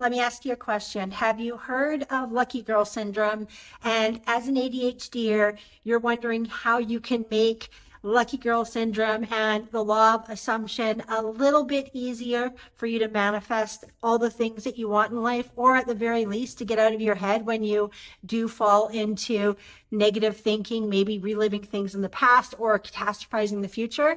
Let me ask you a question. Have you heard of lucky girl syndrome? And as an ADHDer, you're wondering how you can make lucky girl syndrome and the law of assumption a little bit easier for you to manifest all the things that you want in life, or at the very least to get out of your head when you do fall into negative thinking, maybe reliving things in the past or catastrophizing the future.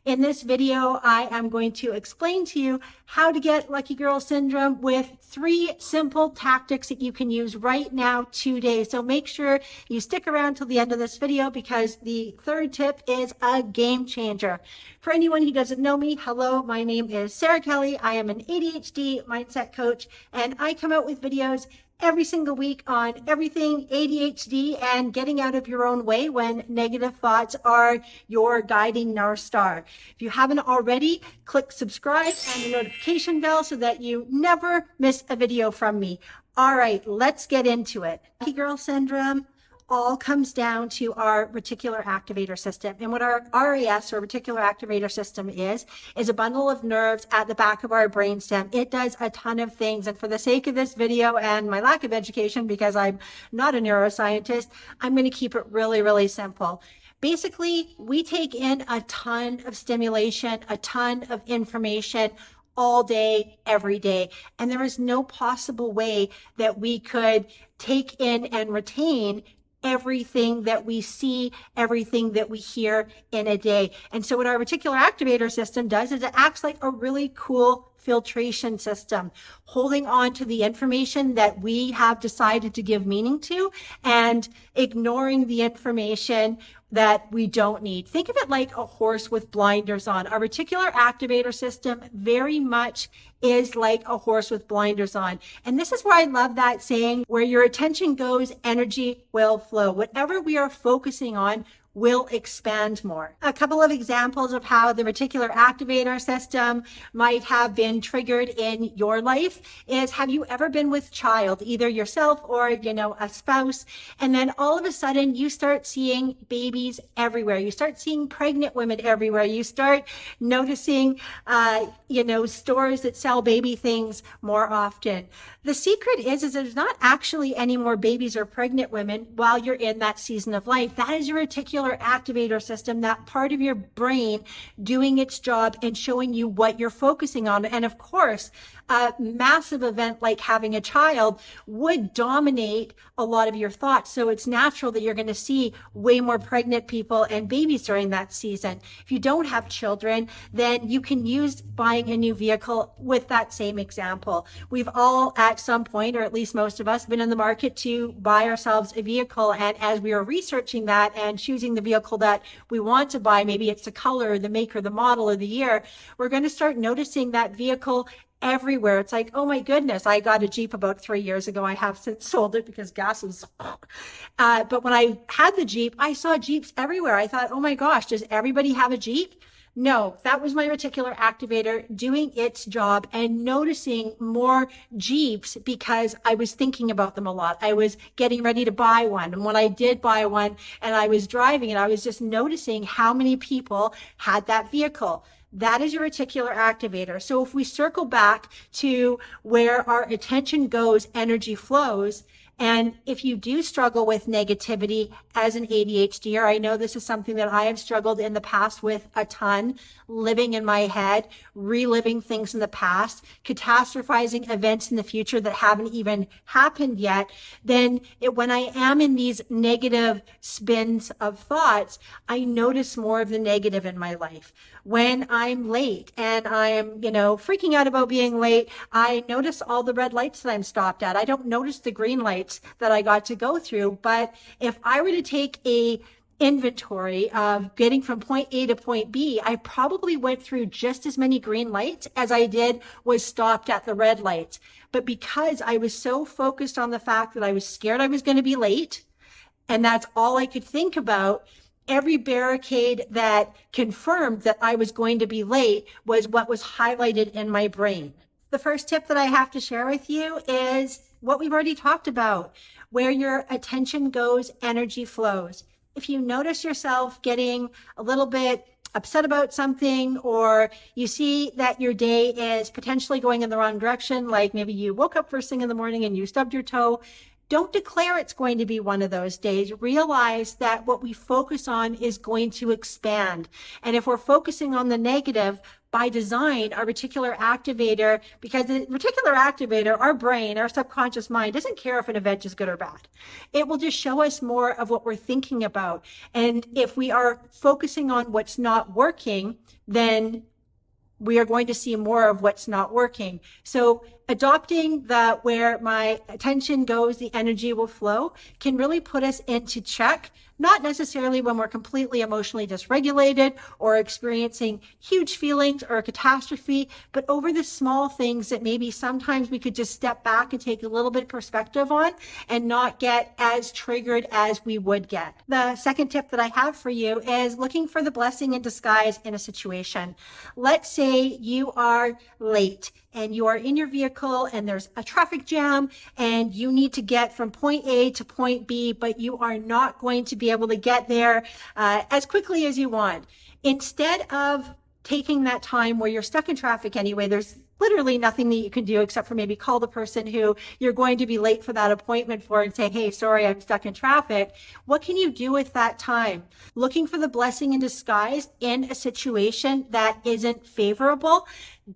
In this video, I am going to explain to you how to get lucky girl syndrome with 3 simple tactics that you can use right now today. So make sure you stick around till the end of this video because the 3rd tip is a game changer. For anyone who doesn't know me, hello, my name is Sara Kelly. I am an ADHD mindset coach, and I come out with videos every single week on everything ADHD and getting out of your own way when negative thoughts are your guiding North Star. If you haven't already, click subscribe and the notification bell so that you never miss a video from me. All right, let's get into it. Lucky girl syndrome all comes down to our reticular activator system. And what our RAS, or reticular activator system, is a bundle of nerves at the back of our brainstem. It does a ton of things. And for the sake of this video and my lack of education, because I'm not a neuroscientist, I'm going to keep it really, really simple. Basically, we take in a ton of stimulation, a ton of information all day, every day. And there is no possible way that we could take in and retain everything that we see, everything that we hear in a day. And so what our reticular activator system does is it acts like a really cool filtration system, holding on to the information that we have decided to give meaning to and ignoring the information that we don't need. Think of it like a horse with blinders on. Our reticular activator system very much is like a horse with blinders on. And this is why I love that saying, where your attention goes, energy will flow. Whatever we are focusing on will expand more. A couple of examples of how the reticular activator system might have been triggered in your life is, have you ever been with child, either yourself or, a spouse, and then all of a sudden you start seeing babies everywhere. You start seeing pregnant women everywhere. You start noticing, stores that sell baby things more often. The secret is there's not actually any more babies or pregnant women while you're in that season of life. That is your reticular activator system, that part of your brain doing its job and showing you what you're focusing on. And of course, a massive event like having a child would dominate a lot of your thoughts. So it's natural that you're going to see way more pregnant people and babies during that season. If you don't have children, then you can use buying a new vehicle with that same example. We've all at some point, or at least most of us, been in the market to buy ourselves a vehicle. And as we are researching that and choosing the vehicle that we want to buy, maybe it's the color, the make, or the model, or the year, we're going to start noticing that vehicle everywhere. It's like, oh my goodness, I got a Jeep about 3 years ago. I have since sold it because gas is, but when I had the Jeep, I saw Jeeps everywhere. I thought, oh my gosh, does everybody have a Jeep? No, that was my reticular activator doing its job and noticing more Jeeps because I was thinking about them a lot. I was getting ready to buy one. And when I did buy one and I was driving it, I was just noticing how many people had that vehicle. That is your reticular activator. So if we circle back to where our attention goes, energy flows. And if you do struggle with negativity as an ADHDer, I know this is something that I have struggled in the past with a ton, living in my head, reliving things in the past, catastrophizing events in the future that haven't even happened yet, then when I am in these negative spins of thoughts, I notice more of the negative in my life. When I'm late and I'm, freaking out about being late, I notice all the red lights that I'm stopped at. I don't notice the green lights that I got to go through. But if I were to take a inventory of getting from point A to point B, I probably went through just as many green lights as I did was stopped at the red lights. But because I was so focused on the fact that I was scared I was going to be late, and that's all I could think about, every barricade that confirmed that I was going to be late was what was highlighted in my brain. The first tip that I have to share with you is what we've already talked about. Where your attention goes, energy flows. If you notice yourself getting a little bit upset about something, or you see that your day is potentially going in the wrong direction, like maybe you woke up first thing in the morning and you stubbed your toe, don't declare it's going to be one of those days. Realize that what we focus on is going to expand. And if we're focusing on the negative, by design, our reticular activator, because the reticular activator, our brain, our subconscious mind, doesn't care if an event is good or bad. It will just show us more of what we're thinking about. And if we are focusing on what's not working, then we are going to see more of what's not working. So adopting the where my attention goes, the energy will flow can really put us into check, not necessarily when we're completely emotionally dysregulated or experiencing huge feelings or a catastrophe, but over the small things that maybe sometimes we could just step back and take a little bit of perspective on and not get as triggered as we would get. The second tip that I have for you is looking for the blessing in disguise in a situation. Let's say you are late and you are in your vehicle and there's a traffic jam and you need to get from point A to point B, but you are not going to be able to get there as quickly as you want. Instead of taking that time where you're stuck in traffic anyway, there's literally nothing that you can do except for maybe call the person who you're going to be late for that appointment for and say, hey, sorry, I'm stuck in traffic. What can you do with that time? Looking for the blessing in disguise in a situation that isn't favorable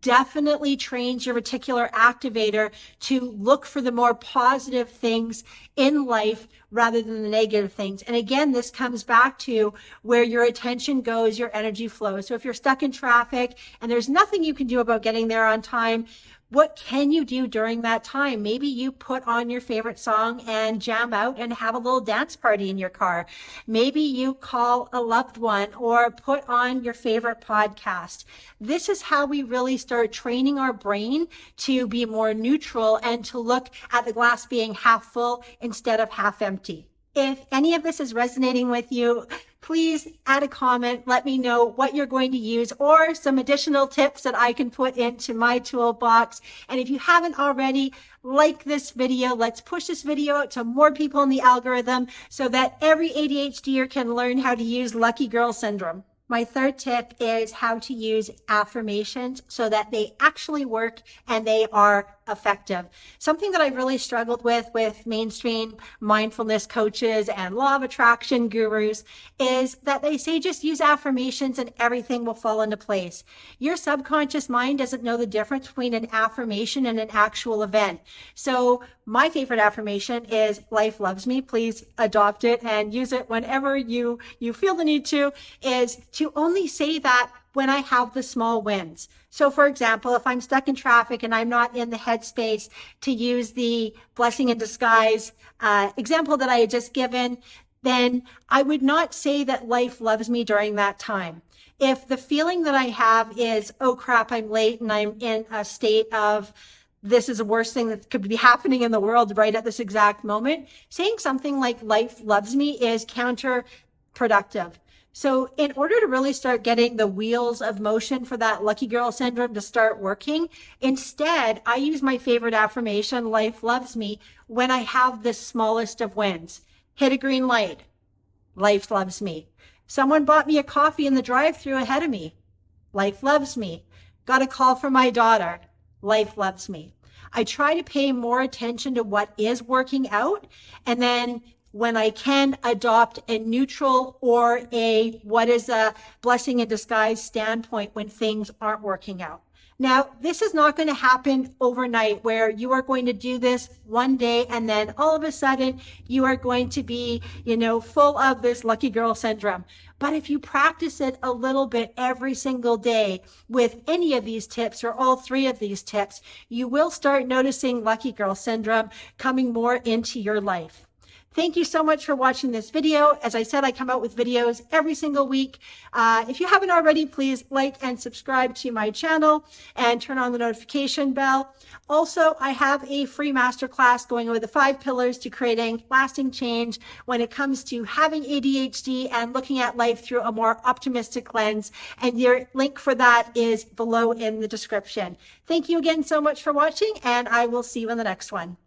definitely trains your reticular activator to look for the more positive things in life rather than the negative things. And again, this comes back to where your attention goes, your energy flows. So if you're stuck in traffic and there's nothing you can do about getting there on time, what can you do during that time? Maybe you put on your favorite song and jam out and have a little dance party in your car. Maybe you call a loved one or put on your favorite podcast. This is how we really start training our brain to be more neutral and to look at the glass being half full instead of half empty. If any of this is resonating with you, please add a comment. Let me know what you're going to use or some additional tips that I can put into my toolbox. And if you haven't already, like this video. Let's push this video out to more people in the algorithm so that every ADHDer can learn how to use Lucky Girl Syndrome. My third tip is how to use affirmations so that they actually work and they are effective. Something that I've really struggled with mainstream mindfulness coaches and law of attraction gurus is that they say just use affirmations and everything will fall into place. Your subconscious mind doesn't know the difference between an affirmation and an actual event. So my favorite affirmation is life loves me. Please adopt it and use it whenever you feel the need to, is to only say that when I have the small wins. So for example, if I'm stuck in traffic and I'm not in the headspace to use the blessing in disguise example that I had just given, then I would not say that life loves me during that time. If the feeling that I have is, oh crap, I'm late and I'm in a state of this is the worst thing that could be happening in the world right at this exact moment, saying something like life loves me is counterproductive. So in order to really start getting the wheels of motion for that lucky girl syndrome to start working, instead, I use my favorite affirmation, life loves me, when I have the smallest of wins. Hit a green light. Life loves me. Someone bought me a coffee in the drive-thru ahead of me. Life loves me. Got a call from my daughter. Life loves me. I try to pay more attention to what is working out, and then when I can, adopt a neutral or a what is a blessing in disguise standpoint when things aren't working out. Now, this is not going to happen overnight where you are going to do this one day and then all of a sudden you are going to be, full of this lucky girl syndrome. But if you practice it a little bit every single day with any of these tips or all three of these tips, you will start noticing lucky girl syndrome coming more into your life. Thank you so much for watching this video. As I said, I come out with videos every single week. If you haven't already, please like and subscribe to my channel and turn on the notification bell. Also, I have a free masterclass going over the 5 pillars to creating lasting change when it comes to having ADHD and looking at life through a more optimistic lens. And your link for that is below in the description. Thank you again so much for watching, and I will see you in the next one.